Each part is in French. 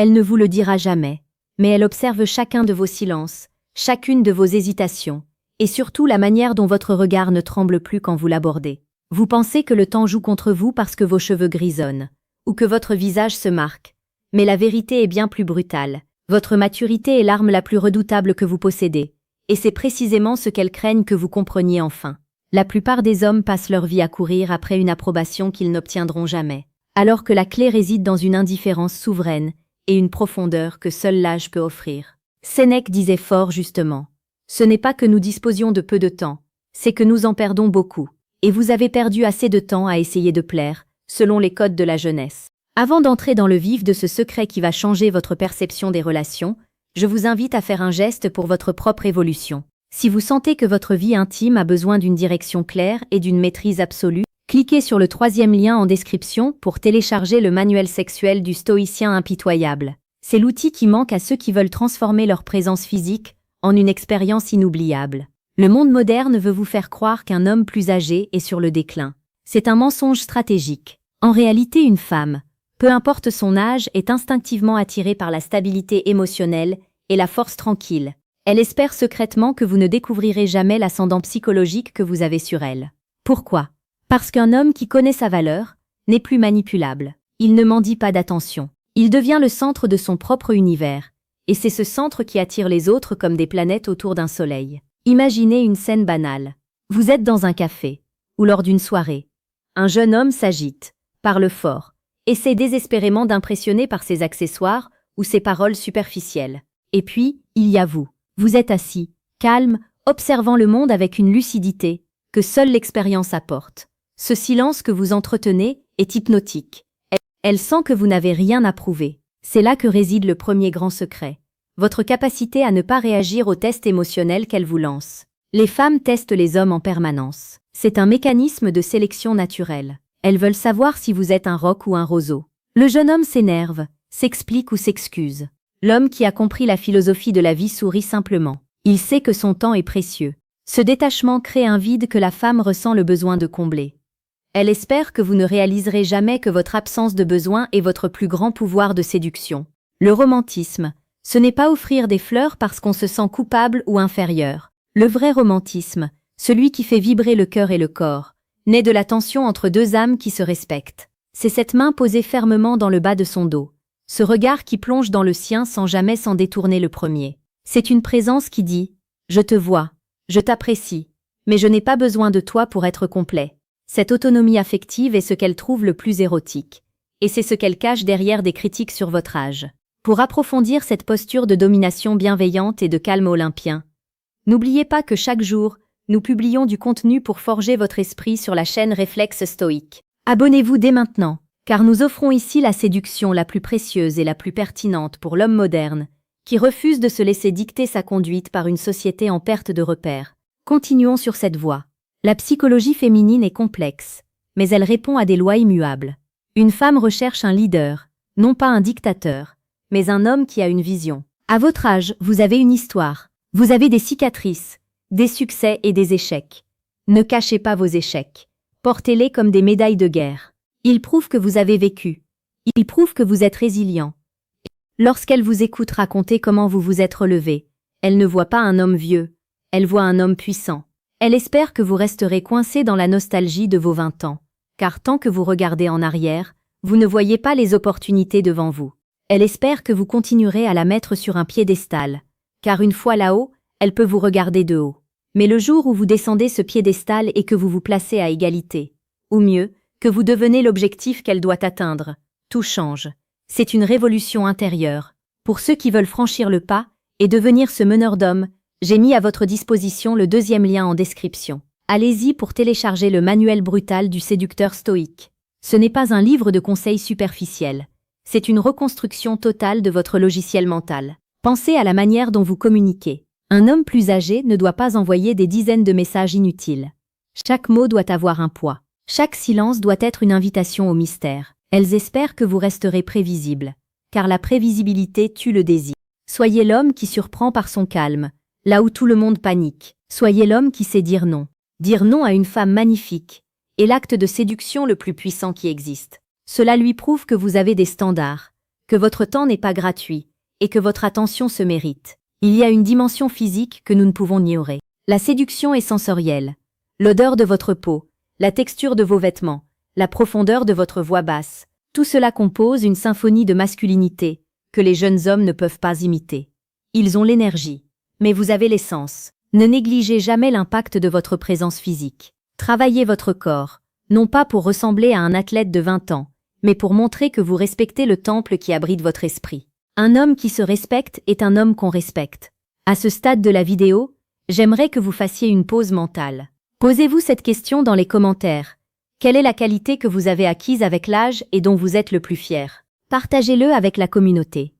Elle ne vous le dira jamais, mais elle observe chacun de vos silences, chacune de vos hésitations, et surtout la manière dont votre regard ne tremble plus quand vous l'abordez. Vous pensez que le temps joue contre vous parce que vos cheveux grisonnent, ou que votre visage se marque, mais la vérité est bien plus brutale. Votre maturité est l'arme la plus redoutable que vous possédez, et c'est précisément ce qu'elles craignent que vous compreniez enfin. La plupart des hommes passent leur vie à courir après une approbation qu'ils n'obtiendront jamais, alors que la clé réside dans une indifférence souveraine et une profondeur que seul l'âge peut offrir. Sénèque disait fort justement, « Ce n'est pas que nous disposions de peu de temps, c'est que nous en perdons beaucoup, et vous avez perdu assez de temps à essayer de plaire, selon les codes de la jeunesse. » Avant d'entrer dans le vif de ce secret qui va changer votre perception des relations, je vous invite à faire un geste pour votre propre évolution. Si vous sentez que votre vie intime a besoin d'une direction claire et d'une maîtrise absolue, cliquez sur le 3e lien en description pour télécharger le manuel sexuel du stoïcien impitoyable. C'est l'outil qui manque à ceux qui veulent transformer leur présence physique en une expérience inoubliable. Le monde moderne veut vous faire croire qu'un homme plus âgé est sur le déclin. C'est un mensonge stratégique. En réalité, une femme, peu importe son âge, est instinctivement attirée par la stabilité émotionnelle et la force tranquille. Elle espère secrètement que vous ne découvrirez jamais l'ascendant psychologique que vous avez sur elle. Pourquoi? Parce qu'un homme qui connaît sa valeur n'est plus manipulable. Il ne mendie pas d'attention. Il devient le centre de son propre univers, et c'est ce centre qui attire les autres comme des planètes autour d'un soleil. Imaginez une scène banale. Vous êtes dans un café, ou lors d'une soirée. Un jeune homme s'agite, parle fort, essaie désespérément d'impressionner par ses accessoires ou ses paroles superficielles. Et puis, il y a vous. Vous êtes assis, calme, observant le monde avec une lucidité que seule l'expérience apporte. Ce silence que vous entretenez est hypnotique. Elle sent que vous n'avez rien à prouver. C'est là que réside le premier grand secret. Votre capacité à ne pas réagir aux tests émotionnels qu'elle vous lance. Les femmes testent les hommes en permanence. C'est un mécanisme de sélection naturelle. Elles veulent savoir si vous êtes un roc ou un roseau. Le jeune homme s'énerve, s'explique ou s'excuse. L'homme qui a compris la philosophie de la vie sourit simplement. Il sait que son temps est précieux. Ce détachement crée un vide que la femme ressent le besoin de combler. Elle espère que vous ne réaliserez jamais que votre absence de besoin est votre plus grand pouvoir de séduction. Le romantisme, ce n'est pas offrir des fleurs parce qu'on se sent coupable ou inférieur. Le vrai romantisme, celui qui fait vibrer le cœur et le corps, naît de la tension entre deux âmes qui se respectent. C'est cette main posée fermement dans le bas de son dos. Ce regard qui plonge dans le sien sans jamais s'en détourner le premier. C'est une présence qui dit « Je te vois, je t'apprécie, mais je n'ai pas besoin de toi pour être complet ». Cette autonomie affective est ce qu'elle trouve le plus érotique. Et c'est ce qu'elle cache derrière des critiques sur votre âge. Pour approfondir cette posture de domination bienveillante et de calme olympien, n'oubliez pas que chaque jour, nous publions du contenu pour forger votre esprit sur la chaîne Réflexe Stoïque. Abonnez-vous dès maintenant, car nous offrons ici la séduction la plus précieuse et la plus pertinente pour l'homme moderne, qui refuse de se laisser dicter sa conduite par une société en perte de repères. Continuons sur cette voie. La psychologie féminine est complexe, mais elle répond à des lois immuables. Une femme recherche un leader, non pas un dictateur, mais un homme qui a une vision. À votre âge, vous avez une histoire. Vous avez des cicatrices, des succès et des échecs. Ne cachez pas vos échecs. Portez-les comme des médailles de guerre. Ils prouvent que vous avez vécu. Ils prouvent que vous êtes résilient. Lorsqu'elle vous écoute raconter comment vous vous êtes relevé, elle ne voit pas un homme vieux, elle voit un homme puissant. Elle espère que vous resterez coincé dans la nostalgie de vos 20 ans, car tant que vous regardez en arrière, vous ne voyez pas les opportunités devant vous. Elle espère que vous continuerez à la mettre sur un piédestal, car une fois là-haut, elle peut vous regarder de haut. Mais le jour où vous descendez ce piédestal et que vous vous placez à égalité, ou mieux, que vous devenez l'objectif qu'elle doit atteindre, tout change. C'est une révolution intérieure. Pour ceux qui veulent franchir le pas et devenir ce meneur d'hommes, j'ai mis à votre disposition le 2e lien en description. Allez-y pour télécharger le manuel brutal du séducteur stoïque. Ce n'est pas un livre de conseils superficiels. C'est une reconstruction totale de votre logiciel mental. Pensez à la manière dont vous communiquez. Un homme plus âgé ne doit pas envoyer des dizaines de messages inutiles. Chaque mot doit avoir un poids. Chaque silence doit être une invitation au mystère. Elles espèrent que vous resterez prévisible, car la prévisibilité tue le désir. Soyez l'homme qui surprend par son calme, là où tout le monde panique. Soyez l'homme qui sait dire non. Dire non à une femme magnifique est l'acte de séduction le plus puissant qui existe. Cela lui prouve que vous avez des standards, que votre temps n'est pas gratuit, et que votre attention se mérite. Il y a une dimension physique que nous ne pouvons ignorer. La séduction est sensorielle. L'odeur de votre peau, la texture de vos vêtements, la profondeur de votre voix basse, tout cela compose une symphonie de masculinité que les jeunes hommes ne peuvent pas imiter. Ils ont l'énergie, mais vous avez l'essence. Ne négligez jamais l'impact de votre présence physique. Travaillez votre corps, non pas pour ressembler à un athlète de 20 ans, mais pour montrer que vous respectez le temple qui abrite votre esprit. Un homme qui se respecte est un homme qu'on respecte. À ce stade de la vidéo, j'aimerais que vous fassiez une pause mentale. Posez-vous cette question dans les commentaires. Quelle est la qualité que vous avez acquise avec l'âge et dont vous êtes le plus fier? Partagez-le avec la communauté.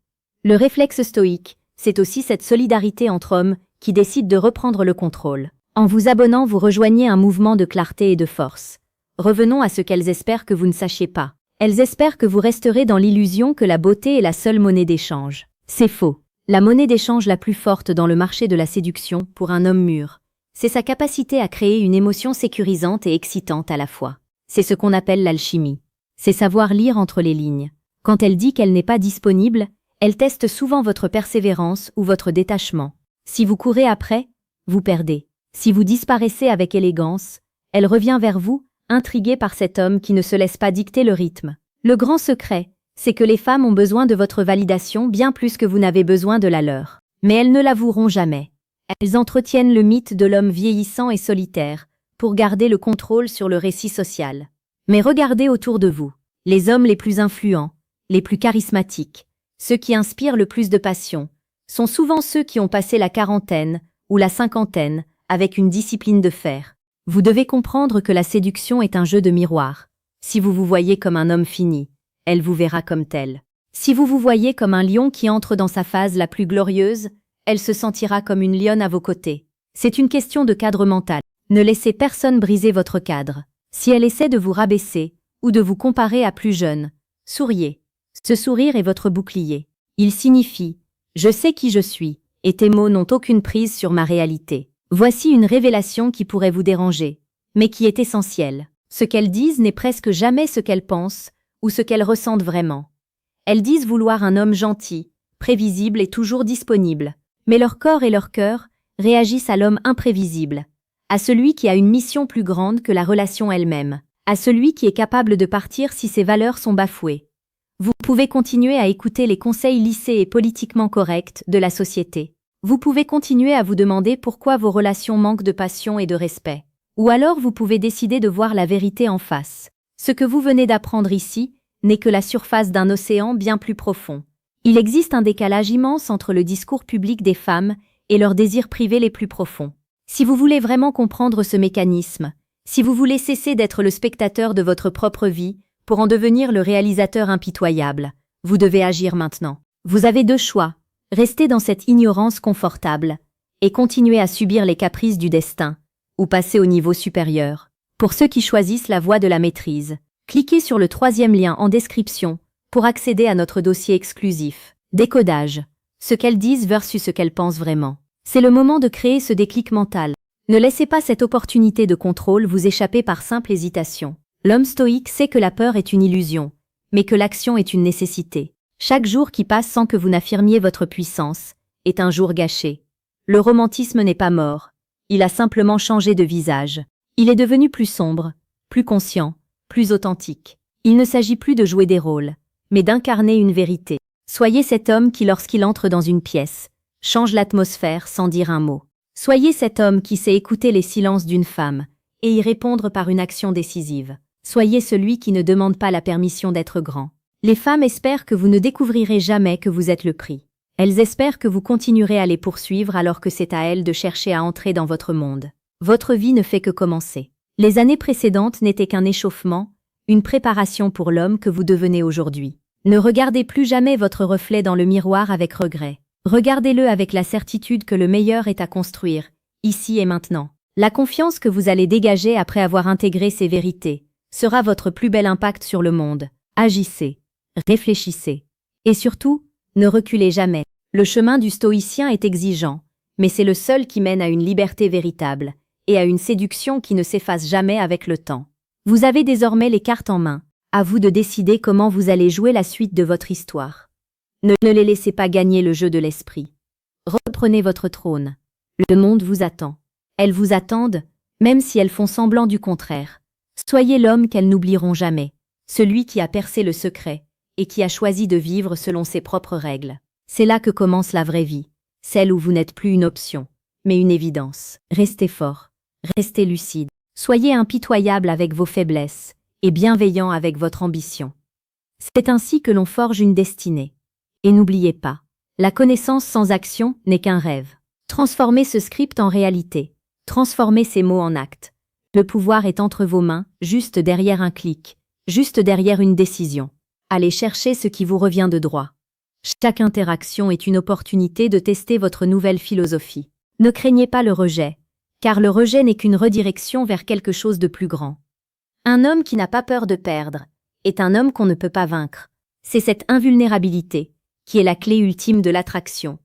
Le réflexe stoïque, c'est aussi cette solidarité entre hommes qui décident de reprendre le contrôle. En vous abonnant, vous rejoignez un mouvement de clarté et de force. Revenons à ce qu'elles espèrent que vous ne sachiez pas. Elles espèrent que vous resterez dans l'illusion que la beauté est la seule monnaie d'échange. C'est faux. La monnaie d'échange la plus forte dans le marché de la séduction pour un homme mûr, c'est sa capacité à créer une émotion sécurisante et excitante à la fois. C'est ce qu'on appelle l'alchimie. C'est savoir lire entre les lignes. Quand elle dit qu'elle n'est pas disponible, elle teste souvent votre persévérance ou votre détachement. Si vous courez après, vous perdez. Si vous disparaissez avec élégance, elle revient vers vous, intriguée par cet homme qui ne se laisse pas dicter le rythme. Le grand secret, c'est que les femmes ont besoin de votre validation bien plus que vous n'avez besoin de la leur. Mais elles ne l'avoueront jamais. Elles entretiennent le mythe de l'homme vieillissant et solitaire, pour garder le contrôle sur le récit social. Mais regardez autour de vous. Les hommes les plus influents, les plus charismatiques, ceux qui inspirent le plus de passion, sont souvent ceux qui ont passé la quarantaine ou la cinquantaine avec une discipline de fer. Vous devez comprendre que la séduction est un jeu de miroir. Si vous vous voyez comme un homme fini, elle vous verra comme tel. Si vous vous voyez comme un lion qui entre dans sa phase la plus glorieuse, elle se sentira comme une lionne à vos côtés. C'est une question de cadre mental. Ne laissez personne briser votre cadre. Si elle essaie de vous rabaisser ou de vous comparer à plus jeune, souriez. Ce sourire est votre bouclier. Il signifie « Je sais qui je suis, et tes mots n'ont aucune prise sur ma réalité ». Voici une révélation qui pourrait vous déranger, mais qui est essentielle. Ce qu'elles disent n'est presque jamais ce qu'elles pensent ou ce qu'elles ressentent vraiment. Elles disent vouloir un homme gentil, prévisible et toujours disponible, mais leur corps et leur cœur réagissent à l'homme imprévisible, à celui qui a une mission plus grande que la relation elle-même, à celui qui est capable de partir si ses valeurs sont bafouées. Vous pouvez continuer à écouter les conseils lissés et politiquement corrects de la société. Vous pouvez continuer à vous demander pourquoi vos relations manquent de passion et de respect. Ou alors vous pouvez décider de voir la vérité en face. Ce que vous venez d'apprendre ici n'est que la surface d'un océan bien plus profond. Il existe un décalage immense entre le discours public des femmes et leurs désirs privés les plus profonds. Si vous voulez vraiment comprendre ce mécanisme, si vous voulez cesser d'être le spectateur de votre propre vie pour en devenir le réalisateur impitoyable, vous devez agir maintenant. Vous avez deux choix. Rester dans cette ignorance confortable et continuer à subir les caprices du destin, ou passer au niveau supérieur. Pour ceux qui choisissent la voie de la maîtrise, cliquez sur le 3e lien en description pour accéder à notre dossier exclusif. Décodage. Ce qu'elles disent versus ce qu'elles pensent vraiment. C'est le moment de créer ce déclic mental. Ne laissez pas cette opportunité de contrôle vous échapper par simple hésitation. L'homme stoïque sait que la peur est une illusion, mais que l'action est une nécessité. Chaque jour qui passe sans que vous n'affirmiez votre puissance est un jour gâché. Le romantisme n'est pas mort, il a simplement changé de visage. Il est devenu plus sombre, plus conscient, plus authentique. Il ne s'agit plus de jouer des rôles, mais d'incarner une vérité. Soyez cet homme qui, lorsqu'il entre dans une pièce, change l'atmosphère sans dire un mot. Soyez cet homme qui sait écouter les silences d'une femme et y répondre par une action décisive. Soyez celui qui ne demande pas la permission d'être grand. Les femmes espèrent que vous ne découvrirez jamais que vous êtes le prix. Elles espèrent que vous continuerez à les poursuivre alors que c'est à elles de chercher à entrer dans votre monde. Votre vie ne fait que commencer. Les années précédentes n'étaient qu'un échauffement, une préparation pour l'homme que vous devenez aujourd'hui. Ne regardez plus jamais votre reflet dans le miroir avec regret. Regardez-le avec la certitude que le meilleur est à construire, ici et maintenant. La confiance que vous allez dégager après avoir intégré ces vérités sera votre plus bel impact sur le monde. Agissez. Réfléchissez. Et surtout, ne reculez jamais. Le chemin du stoïcien est exigeant, mais c'est le seul qui mène à une liberté véritable et à une séduction qui ne s'efface jamais avec le temps. Vous avez désormais les cartes en main. À vous de décider comment vous allez jouer la suite de votre histoire. Ne les laissez pas gagner le jeu de l'esprit. Reprenez votre trône. Le monde vous attend. Elles vous attendent, même si elles font semblant du contraire. Soyez l'homme qu'elles n'oublieront jamais, celui qui a percé le secret et qui a choisi de vivre selon ses propres règles. C'est là que commence la vraie vie, celle où vous n'êtes plus une option, mais une évidence. Restez fort, restez lucide, soyez impitoyable avec vos faiblesses et bienveillant avec votre ambition. C'est ainsi que l'on forge une destinée. Et n'oubliez pas, la connaissance sans action n'est qu'un rêve. Transformez ce script en réalité, transformez ces mots en actes. Le pouvoir est entre vos mains, juste derrière un clic, juste derrière une décision. Allez chercher ce qui vous revient de droit. Chaque interaction est une opportunité de tester votre nouvelle philosophie. Ne craignez pas le rejet, car le rejet n'est qu'une redirection vers quelque chose de plus grand. Un homme qui n'a pas peur de perdre est un homme qu'on ne peut pas vaincre. C'est cette invulnérabilité qui est la clé ultime de l'attraction.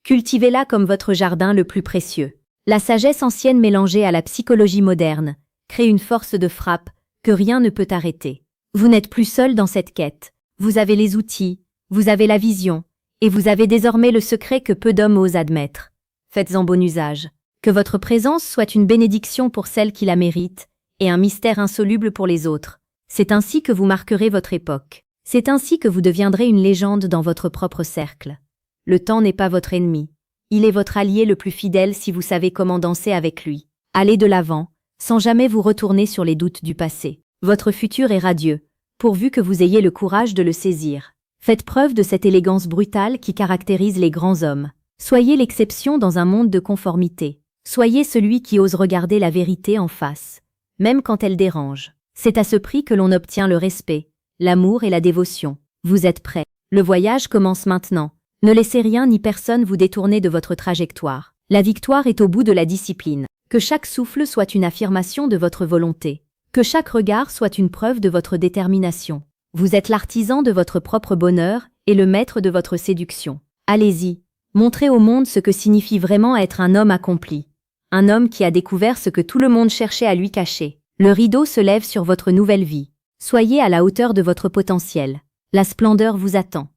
Cultivez-la comme votre jardin le plus précieux. La sagesse ancienne mélangée à la psychologie moderne crée une force de frappe que rien ne peut arrêter. Vous n'êtes plus seul dans cette quête. Vous avez les outils, vous avez la vision, et vous avez désormais le secret que peu d'hommes osent admettre. Faites-en bon usage. Que votre présence soit une bénédiction pour celles qui la méritent et un mystère insoluble pour les autres. C'est ainsi que vous marquerez votre époque. C'est ainsi que vous deviendrez une légende dans votre propre cercle. Le temps n'est pas votre ennemi. Il est votre allié le plus fidèle si vous savez comment danser avec lui. Allez de l'avant, sans jamais vous retourner sur les doutes du passé. Votre futur est radieux, pourvu que vous ayez le courage de le saisir. Faites preuve de cette élégance brutale qui caractérise les grands hommes. Soyez l'exception dans un monde de conformité. Soyez celui qui ose regarder la vérité en face, même quand elle dérange. C'est à ce prix que l'on obtient le respect, l'amour et la dévotion. Vous êtes prêts. Le voyage commence maintenant. Ne laissez rien ni personne vous détourner de votre trajectoire. La victoire est au bout de la discipline. Que chaque souffle soit une affirmation de votre volonté. Que chaque regard soit une preuve de votre détermination. Vous êtes l'artisan de votre propre bonheur et le maître de votre séduction. Allez-y, montrez au monde ce que signifie vraiment être un homme accompli. Un homme qui a découvert ce que tout le monde cherchait à lui cacher. Le rideau se lève sur votre nouvelle vie. Soyez à la hauteur de votre potentiel. La splendeur vous attend.